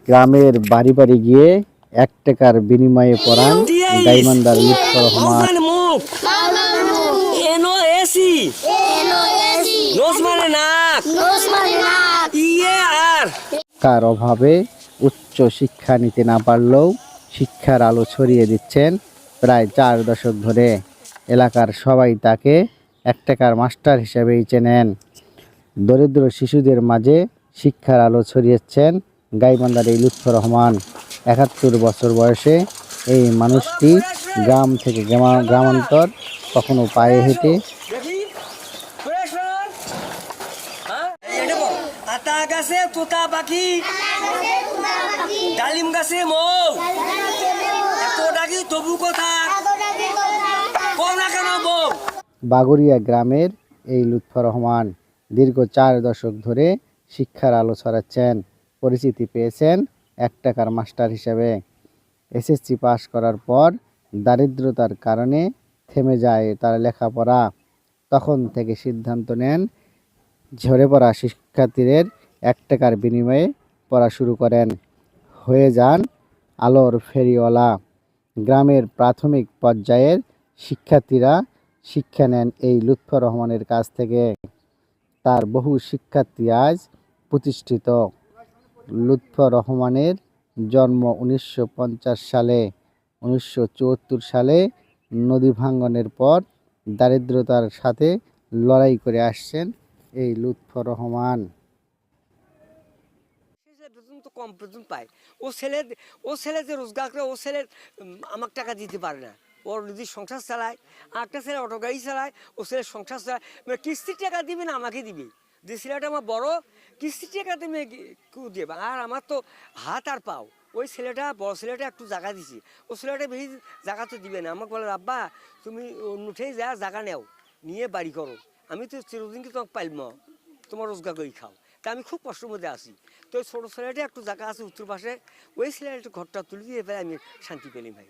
গ্রামের বাড়ি বাড়ি গিয়ে ১ টাকার বিনিময়ে পড়ান গাইবান্ধার লুৎফর রহমান। টাকার অভাবে উচ্চ শিক্ষা নিতে না পারলেও শিক্ষার আলো ছড়িয়ে দিচ্ছেন প্রায় ৪ দশক ধরে। এলাকার সবাই তাকে ১ টাকার মাস্টার হিসেবেই চেনেন। দরিদ্র শিশুদের মাঝে শিক্ষার আলো ছড়িয়েছেন গাইবান্ধার এই লুৎফর রহমান। ৭১ বছর বয়সে এই মানুষটি গ্রাম থেকে গ্রামান্তর, কখনো পায়ে হেঁটে, আতা গাছে তোতা পাখি, ডালিম গাছে মৌ, এত ডাকি তবু কথা কেন বউ। বাগুড়িয়া গ্রামের এই লুৎফর রহমান দীর্ঘ ৪ দশক ধরে শিক্ষার আলো ছড়াচ্ছেন। পরিচিতি পেয়েছেন ১ টাকার মাস্টার হিসেবে। এসএসসি পাস করার পর দারিদ্রতার কারণে থেমে যায় তার লেখাপড়া। তখন থেকে সিদ্ধান্ত নেন ঝরে পড়া শিক্ষার্থীদের ১ টাকার বিনিময়ে পড়া শুরু করেন। হয়ে যান আলোর ফেরিওয়ালা। গ্রামের প্রাথমিক পর্যায়ের শিক্ষার্থীরা শিক্ষা নেন এই লুৎফর রহমানের কাছ থেকে। তার বহু শিক্ষার্থী আজ প্রতিষ্ঠিত। লুৎফর রহমানের জন্ম ১৯৫০ সালে। ১৯৭৪ সালে নদী ভাঙ্গনের পর দারিদ্রতার সাথে লড়াই করে আসছেন এই লুৎফর রহমান। কম বেতন পায়, ও ছেলে যে রোজগার করে, ও ছেলে আমাকে টাকা দিতে পারে না। ওর যদি সংসার চালায়, একটা ছেলে অটো গাড়ি চালায়, ও ছেলে সংসার চালায়, মানে কিস্তির টাকা দিবে না আমাকে দিবে। যে ছেলেটা আমার বড়, কিস্তির টাকা তুমি কেউ দেবে, আর আমার তো হাত আর পাও। ওই ছেলেটা, বড় ছেলেটা একটু জায়গা দিছি, ও ছেলেটা বেশি জায়গা তো দিবে না। আমাকে বলে আব্বা তুমি উঠেই যা জায়গা নেও, নিয়ে বাড়ি করো, আমি তো চিরদিনকে তোমাকে পাইলম, তোমার রোজগার করে খাও। তা আমি খুব কষ্টের মধ্যে আসি। তো ওই ছোটো ছেলেটা একটু জায়গা আছে উত্তর পাশে, ওই ছেলেটা একটু ঘরটা তুলে দিয়ে আমি শান্তি পেলি ভাই।